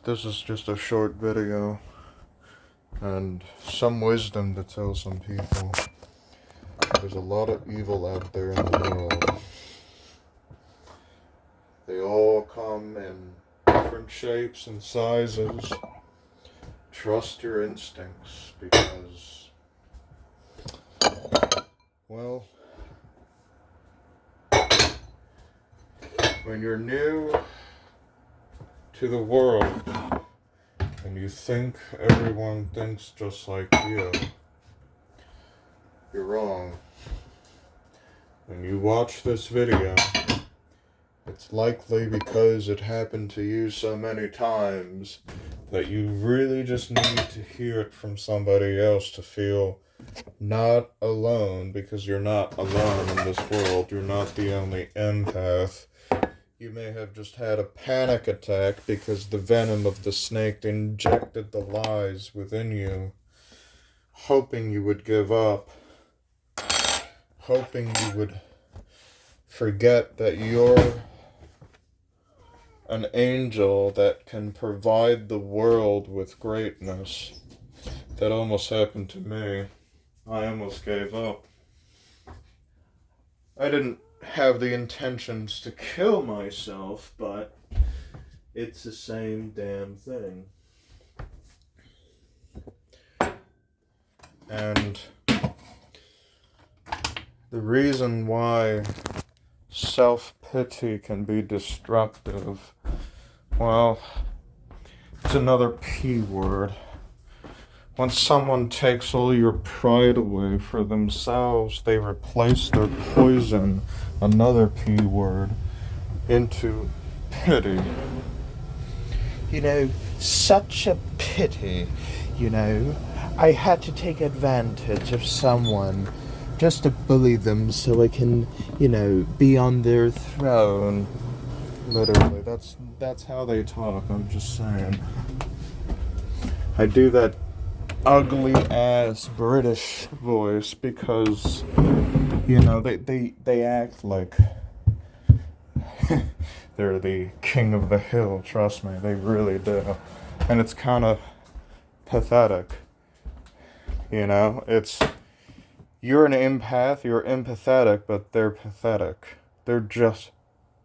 this is just a short video and some wisdom to tell some people. There's a lot of evil out there in the world. They all come in different shapes and sizes. Trust your instincts because, well, when you're new to the world and you think everyone thinks just like you, you're wrong. When you watch this video, it's likely because it happened to you so many times that you really just need to hear it from somebody else to feel not alone, because you're not alone in this world. You're not the only empath. You may have just had a panic attack because the venom of the snake injected the lies within you, hoping you would give up, hoping you would forget that you're an angel that can provide the world with greatness. That almost happened to me. I almost gave up. I didn't have the intentions to kill myself, but it's the same damn thing. And the reason why self-pity can be destructive, well, it's another P word. When someone takes all your pride away for themselves, they replace their poison, another P word, into pity. Such a pity, I had to take advantage of someone just to bully them so I can, be on their throne. Literally, that's how they talk, I'm just saying. I do that ugly ass British voice because, they act like they're the king of the hill, trust me, they really do. And it's kind of pathetic, it's, you're an empath, you're empathetic, but they're pathetic. They're just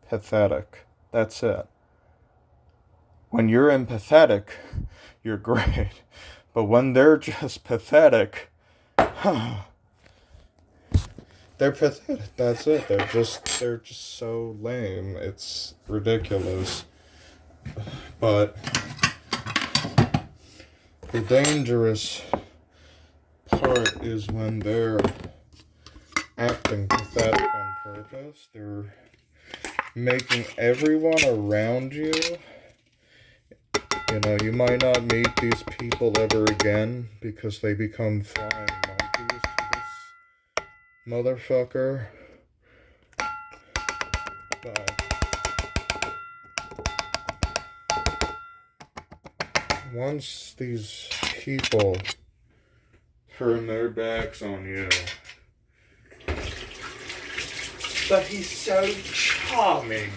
pathetic. That's it. When you're empathetic, you're great. But when they're just pathetic, they're pathetic. That's it. They're just so lame. It's ridiculous. But the dangerous part is when they're acting pathetic on purpose. They're making everyone around you, you might not meet these people ever again because they become flying monkeys to this motherfucker. But once these people turn their backs on you, but he's so charming.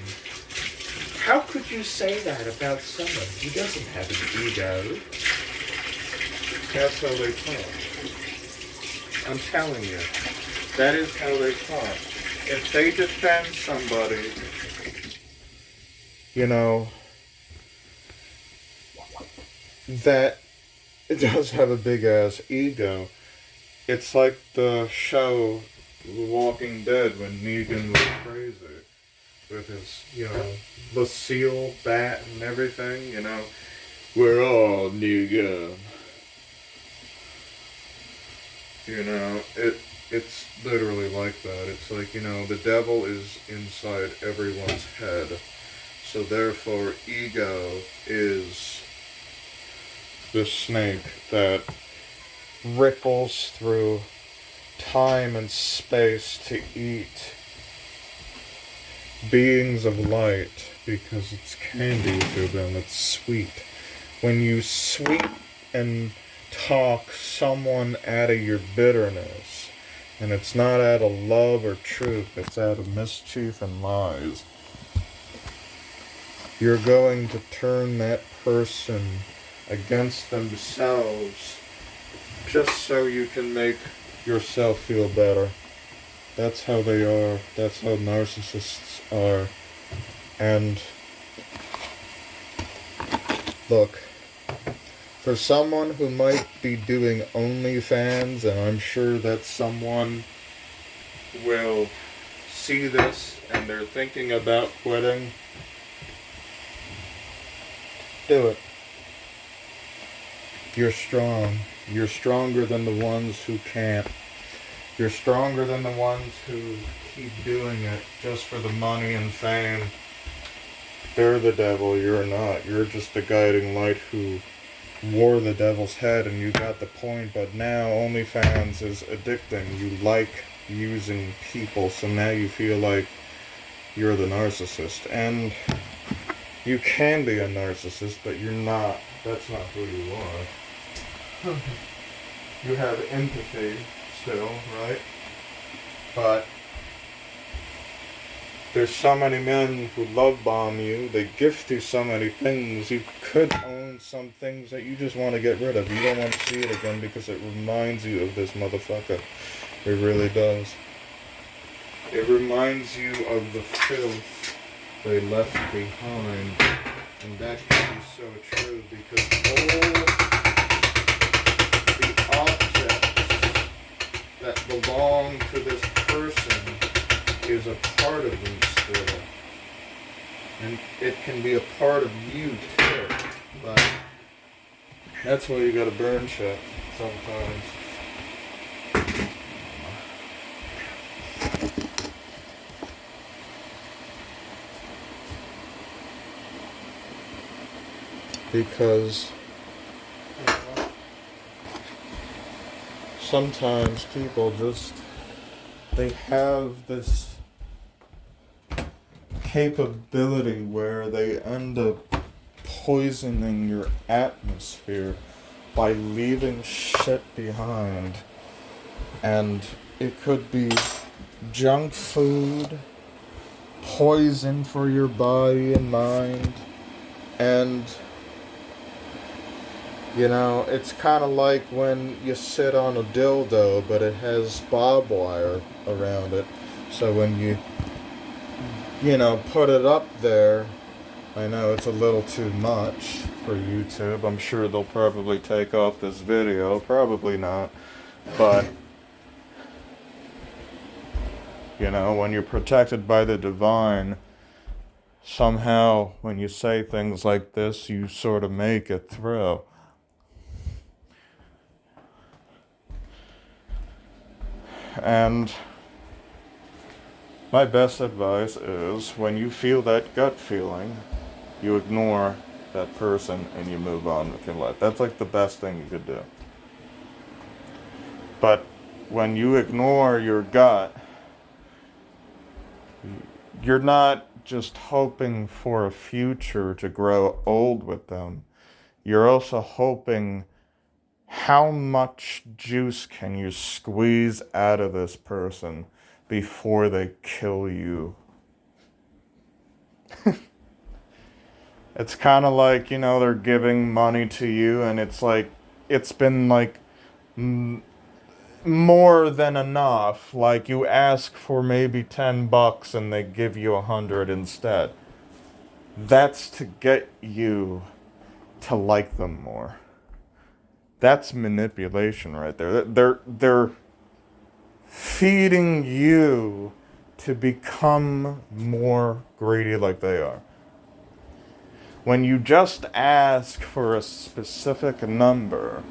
How could you say that about someone who doesn't have an ego? That's how they talk. I'm telling you, that is how they talk. If they defend somebody, that does have a big ass ego, it's like the show The Walking Dead when Negan was crazy with his, Lucille bat and everything, we're all Negan. It's literally like that. It's like, the devil is inside everyone's head. So therefore, ego is the snake that ripples through time and space to eat beings of light because it's candy to them, it's sweet. When you sweet and talk someone out of your bitterness, and it's not out of love or truth, it's out of mischief and lies, you're going to turn that person against themselves just so you can make yourself feel better. That's how they are. That's how narcissists are. And look, for someone who might be doing OnlyFans, and I'm sure that someone will see this and they're thinking about quitting, do it. You're strong. You're stronger than the ones who can't. You're stronger than the ones who keep doing it just for the money and fame. They're the devil, you're not. You're just a guiding light who wore the devil's head and you got the point, but now OnlyFans is addicting. You like using people, so now you feel like you're the narcissist. And you can be a narcissist, but you're not. That's not who you are. You have empathy still, right? But there's so many men who love bomb you. They gift you so many things. You could own some things that you just want to get rid of. You don't want to see it again because it reminds you of this motherfucker. It really does. It reminds you of the filth they left behind. And that can be so true because all the objects that belong to this person is a part of them still. And it can be a part of you too. But that's why you gotta burn shit sometimes. Because sometimes people just, they have this capability where they end up poisoning your atmosphere by leaving shit behind. And it could be junk food, poison for your body and mind, and you know, it's kind of like when you sit on a dildo, but it has barbed wire around it. So when you know, put it up there, I know it's a little too much for YouTube. I'm sure they'll probably take off this video. Probably not. But, you know, when you're protected by the divine, somehow when you say things like this, you sort of make it through. And my best advice is when you feel that gut feeling, you ignore that person and you move on with your life. That's like the best thing you could do. But when you ignore your gut, you're not just hoping for a future to grow old with them. You're also hoping, how much juice can you squeeze out of this person before they kill you? It's kind of like, you know, they're giving money to you and it's like, it's been like more than enough. Like you ask for maybe $10 and they give you 100 instead. That's to get you to like them more. That's manipulation right there. They're feeding you to become more greedy like they are. When you just ask for a specific number,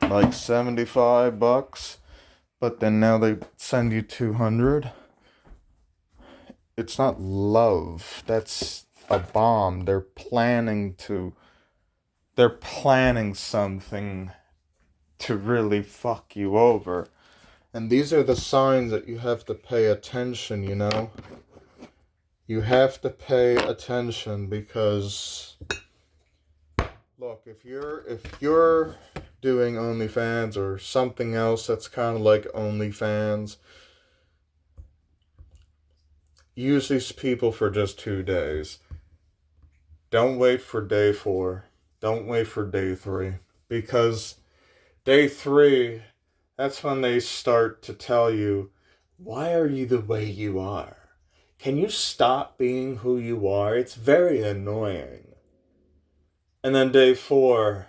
like $75, but then now they send you 200, it's not love. That's a bomb. They're planning something to really fuck you over. And these are the signs that you have to pay attention, you know? You have to pay attention because, look, if you're doing OnlyFans or something else that's kind of like OnlyFans, use these people for just 2 days. Don't wait for day 4. Don't wait for day 3. Because day 3, that's when they start to tell you, why are you the way you are? Can you stop being who you are? It's very annoying. And then day 4,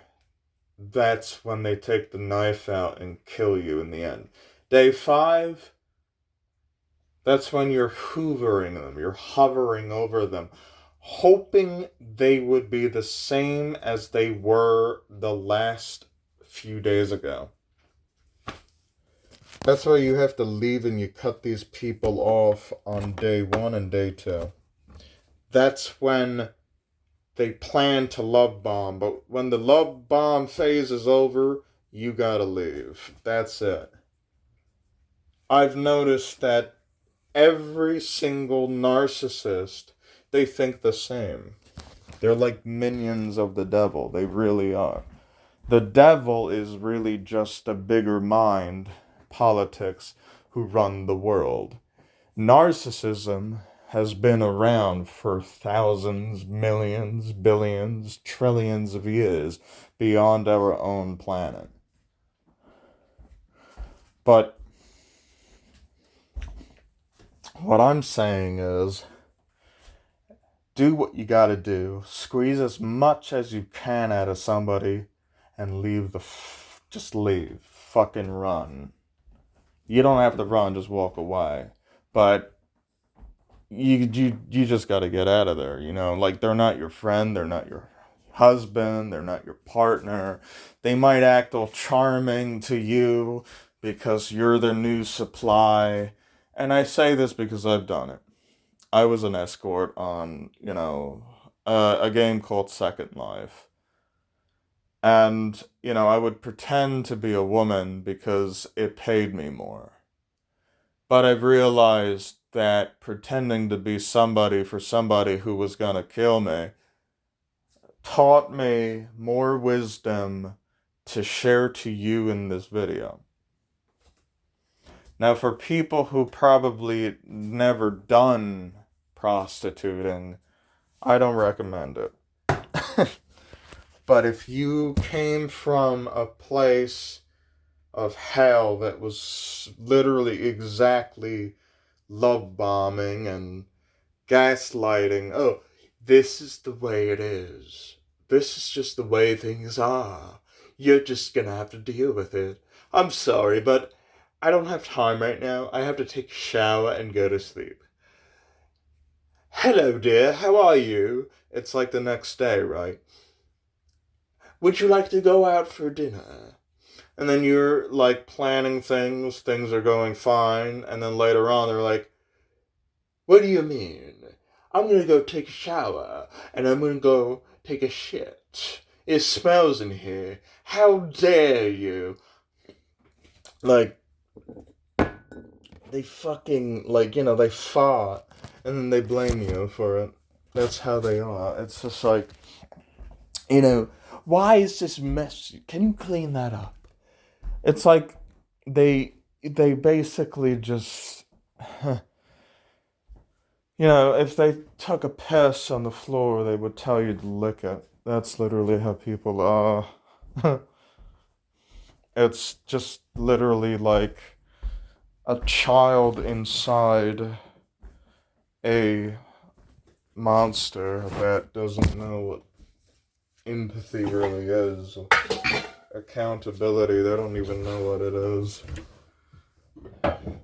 that's when they take the knife out and kill you in the end. Day 5, that's when you're hoovering them, you're hovering over them, hoping they would be the same as they were the last few days ago. That's why you have to leave and you cut these people off on day 1 and day 2. That's when they plan to love bomb, but when the love bomb phase is over, you gotta leave. That's it. I've noticed that every single narcissist, they think the same. They're like minions of the devil. They really are. The devil is really just a bigger mind, politics, who run the world. Narcissism has been around for thousands, millions, billions, trillions of years beyond our own planet. But what I'm saying is, do what you gotta do. Squeeze as much as you can out of somebody and leave just leave. Fucking run. You don't have to run, just walk away. But you just gotta get out of there, like, they're not your friend, they're not your husband, they're not your partner. They might act all charming to you because you're their new supply. And I say this because I've done it. I was an escort on, a game called Second Life. And, I would pretend to be a woman because it paid me more. But I've realized that pretending to be somebody for somebody who was gonna kill me taught me more wisdom to share to you in this video. Now, for people who probably never done prostituting, I don't recommend it. But if you came from a place of hell that was literally exactly love bombing and gaslighting, oh, this is the way it is. This is just the way things are. You're just gonna have to deal with it. I'm sorry, but I don't have time right now. I have to take a shower and go to sleep. Hello, dear, how are you? It's like the next day, right? Would you like to go out for dinner? And then you're, like, planning things are going fine, and then later on they're like, what do you mean? I'm gonna go take a shower, and I'm gonna go take a shit. It smells in here. How dare you? Like, they fucking, they fart, and then they blame you for it. That's how they are. It's just like, why is this messy? Can you clean that up? It's like they basically just, if they took a piss on the floor, they would tell you to lick it. That's literally how people are. It's just literally like a child inside a monster that doesn't know what empathy really is. Accountability, they don't even know what it is.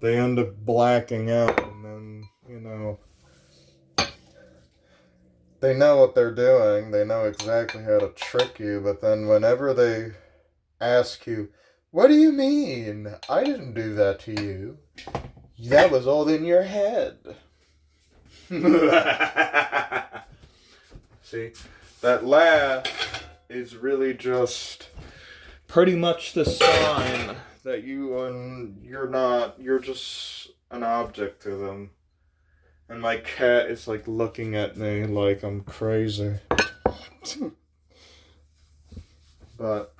They end up blacking out, and then, they know what they're doing. They know exactly how to trick you, but then whenever they ask you, what do you mean? I didn't do that to you. That was all in your head. See, that laugh is really just pretty much the sign that you're just an object to them. And my cat is like looking at me like I'm crazy. But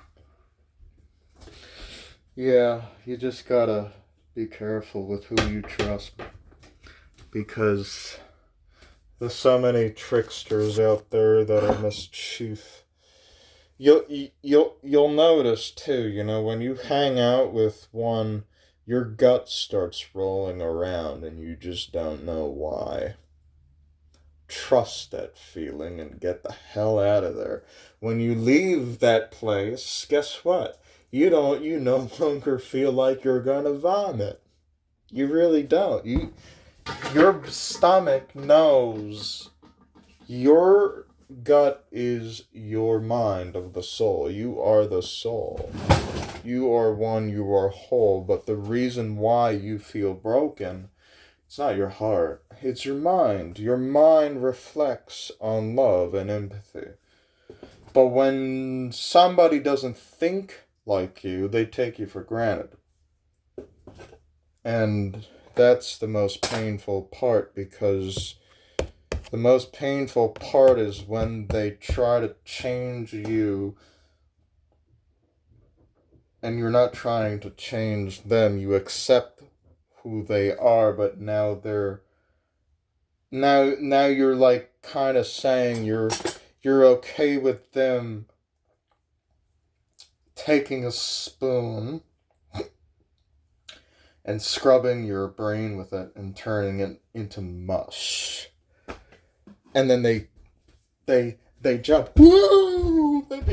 yeah, you just gotta be careful with who you trust. because there's so many tricksters out there that are mischief. You'll notice too, when you hang out with one, your gut starts rolling around and you just don't know why. Trust that feeling and get the hell out of there. When you leave that place, guess what? You no longer feel like you're gonna vomit. You really don't. Your stomach knows. Your gut is your mind of the soul. You are the soul. You are one, you are whole. But the reason why you feel broken, it's not your heart, it's your mind. Your mind reflects on love and empathy. But when somebody doesn't think like you, they take you for granted. And that's the most painful part, because the most painful part is when they try to change you and you're not trying to change them. You accept who they are, but now you're like kind of saying you're okay with them taking a spoon and scrubbing your brain with it and turning it into mush. And then they jump. Woo! Let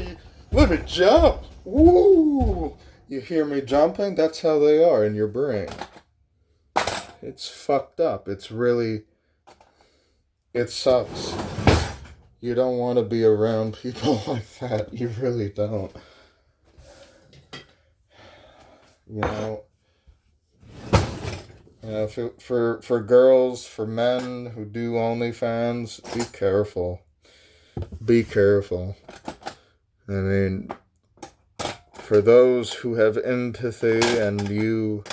me jump. Woo! You hear me jumping? That's how they are in your brain. It's fucked up. It sucks. You don't want to be around people like that. You really don't. For girls, for men who do OnlyFans, be careful. Be careful. I mean, for those who have empathy and you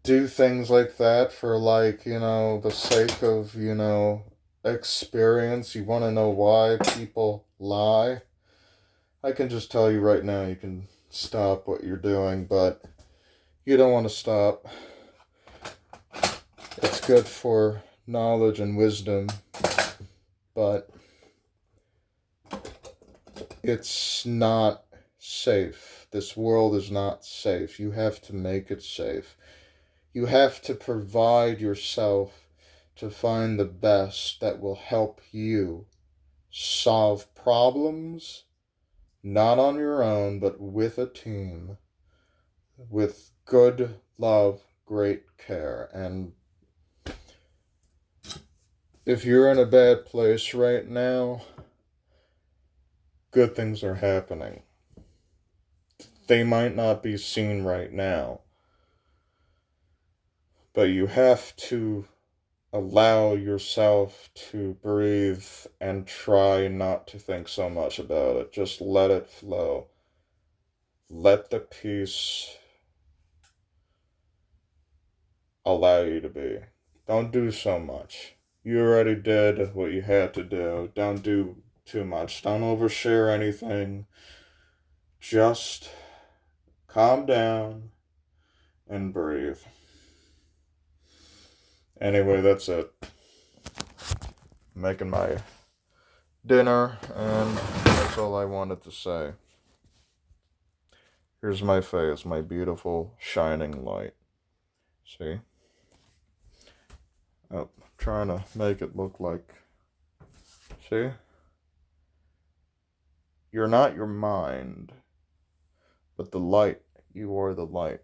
do things like that for the sake of, experience, you want to know why people lie, I can just tell you right now, you can stop what you're doing, but you don't want to stop. It's good for knowledge and wisdom, but it's not safe. This world is not safe. You have to make it safe. You have to provide yourself to find the best that will help you solve problems, not on your own, but with a team, with good love, great care. And if you're in a bad place right now, good things are happening. They might not be seen right now, but you have to allow yourself to breathe and try not to think so much about it. Just let it flow. Let the peace allow you to be. Don't do so much. You already did what you had to do. Don't do too much. Don't overshare anything. Just calm down and breathe. Anyway, that's it. I'm making my dinner, and that's all I wanted to say. Here's my face, my beautiful shining light. See? Oh, I'm trying to make it look like... See? You're not your mind, but the light. You are the light.